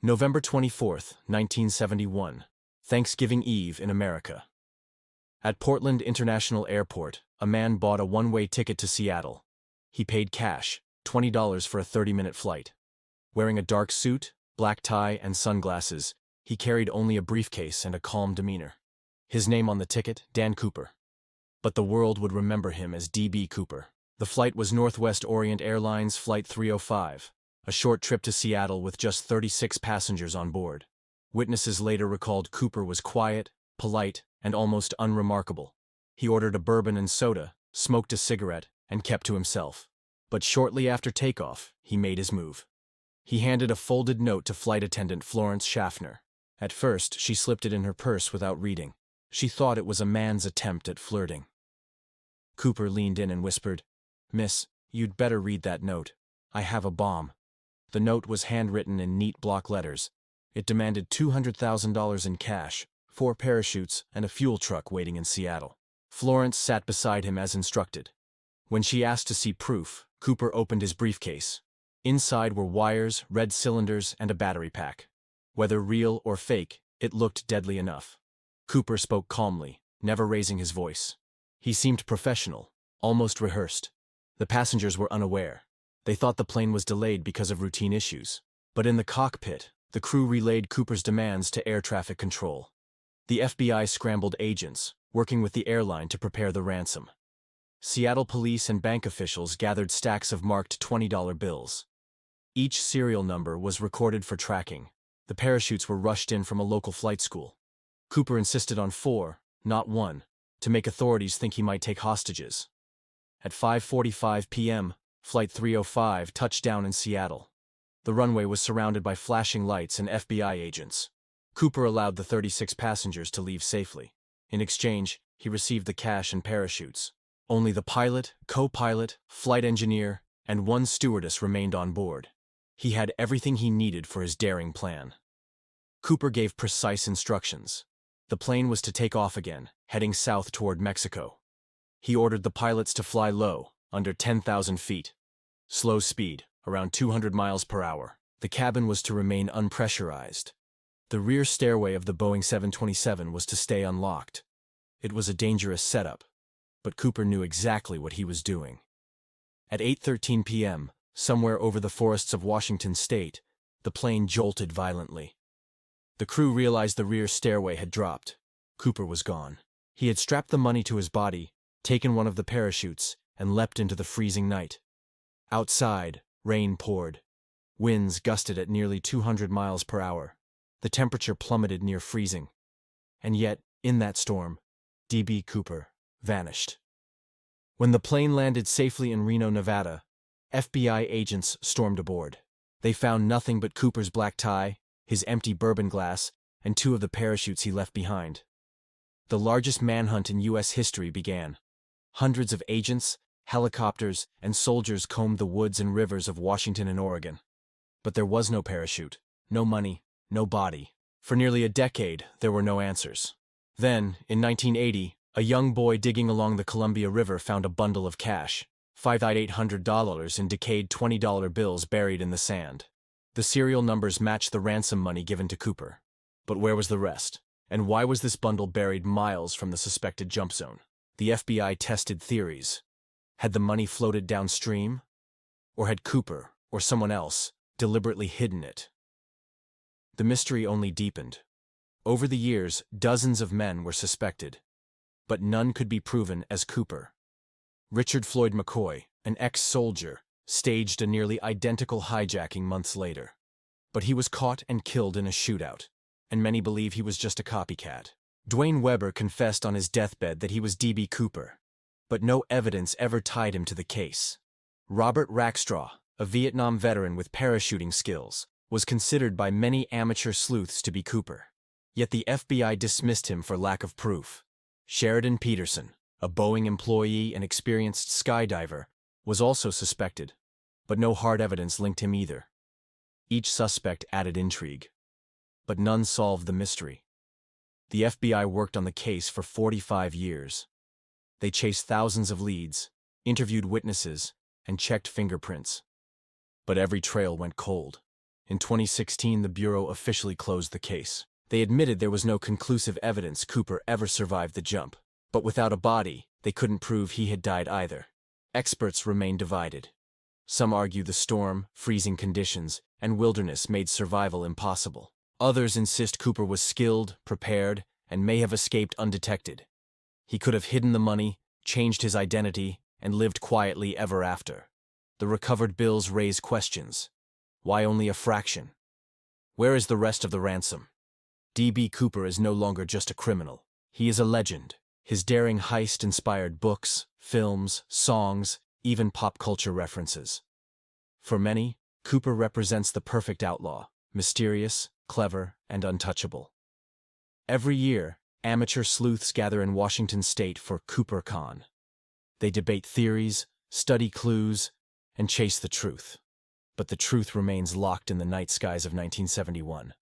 November 24, 1971, Thanksgiving Eve in America. At Portland International Airport, a man bought a one-way ticket to Seattle. He paid cash, $20 for a 30-minute flight. Wearing a dark suit, black tie, and sunglasses, he carried only a briefcase and a calm demeanor. His name on the ticket, Dan Cooper. But the world would remember him as D.B. Cooper. The flight was Northwest Orient Airlines Flight 305, a short trip to Seattle with just 36 passengers on board. Witnesses later recalled Cooper was quiet, polite, and almost unremarkable. He ordered a bourbon and soda, smoked a cigarette, and kept to himself. But shortly after takeoff, he made his move. He handed a folded note to flight attendant Florence Schaffner. At first, she slipped it in her purse without reading. She thought it was a man's attempt at flirting. Cooper leaned in and whispered, "Miss, you'd better read that note. I have a bomb." The note was handwritten in neat block letters. It demanded $200,000 in cash, 4 parachutes, and a fuel truck waiting in Seattle. Florence sat beside him as instructed. When she asked to see proof, Cooper opened his briefcase. Inside were wires, red cylinders, and a battery pack. Whether real or fake, it looked deadly enough. Cooper spoke calmly, never raising his voice. He seemed professional, almost rehearsed. The passengers were unaware. They thought the plane was delayed because of routine issues. But in the cockpit, the crew relayed Cooper's demands to air traffic control. The FBI scrambled agents, working with the airline to prepare the ransom. Seattle police and bank officials gathered stacks of marked $20 bills. Each serial number was recorded for tracking. The parachutes were rushed in from a local flight school. Cooper insisted on 4, not 1, to make authorities think he might take hostages. At 5:45 p.m., Flight 305 touched down in Seattle. The runway was surrounded by flashing lights and FBI agents. Cooper allowed the 36 passengers to leave safely. In exchange, he received the cash and parachutes. Only the pilot, co-pilot, flight engineer, and 1 stewardess remained on board. He had everything he needed for his daring plan. Cooper gave precise instructions. The plane was to take off again, heading south toward Mexico. He ordered the pilots to fly low, under 10,000 feet. Slow speed, around 200 miles per hour. The cabin was to remain unpressurized. The rear stairway of the Boeing 727 was to stay unlocked. It was a dangerous setup, but Cooper knew exactly what he was doing. At 8:13 p.m., somewhere over the forests of Washington state, the plane jolted violently. The crew realized the rear stairway had dropped. Cooper was gone. He had strapped the money to his body, taken one of the parachutes, and leapt into the freezing night. Outside, rain poured. Winds gusted at nearly 200 miles per hour. The temperature plummeted near freezing. And yet, in that storm, D.B. Cooper vanished. When the plane landed safely in Reno, Nevada, FBI agents stormed aboard. They found nothing but Cooper's black tie, his empty bourbon glass, and 2 of the parachutes he left behind. The largest manhunt in U.S. history began. Hundreds of agents, helicopters, and soldiers combed the woods and rivers of Washington and Oregon. But there was no parachute, no money, no body. For nearly a decade, there were no answers. Then, in 1980, a young boy digging along the Columbia River found a bundle of cash, $5,800 in decayed $20 bills buried in the sand. The serial numbers matched the ransom money given to Cooper. But where was the rest? And why was this bundle buried miles from the suspected jump zone? The FBI tested theories. Had the money floated downstream? Or had Cooper, or someone else, deliberately hidden it? The mystery only deepened. Over the years, dozens of men were suspected, but none could be proven as Cooper. Richard Floyd McCoy, an ex-soldier, staged a nearly identical hijacking months later. But he was caught and killed in a shootout, and many believe he was just a copycat. Dwayne Weber confessed on his deathbed that he was D.B. Cooper, but no evidence ever tied him to the case. Robert Rackstraw, a Vietnam veteran with parachuting skills, was considered by many amateur sleuths to be Cooper. Yet the FBI dismissed him for lack of proof. Sheridan Peterson, a Boeing employee and experienced skydiver, was also suspected, but no hard evidence linked him either. Each suspect added intrigue, but none solved the mystery. The FBI worked on the case for 45 years. They chased thousands of leads, interviewed witnesses, and checked fingerprints. But every trail went cold. In 2016, the Bureau officially closed the case. They admitted there was no conclusive evidence Cooper ever survived the jump, but without a body, they couldn't prove he had died either. Experts remain divided. Some argue the storm, freezing conditions, and wilderness made survival impossible. Others insist Cooper was skilled, prepared, and may have escaped undetected. He could have hidden the money, changed his identity, and lived quietly ever after. The recovered bills raise questions. Why only a fraction? Where is the rest of the ransom? D.B. Cooper is no longer just a criminal. He is a legend. His daring heist inspired books, films, songs, even pop culture references. For many, Cooper represents the perfect outlaw, mysterious, clever, and untouchable. Every year, amateur sleuths gather in Washington state for CooperCon. They debate theories, study clues, and chase the truth. But the truth remains locked in the night skies of 1971.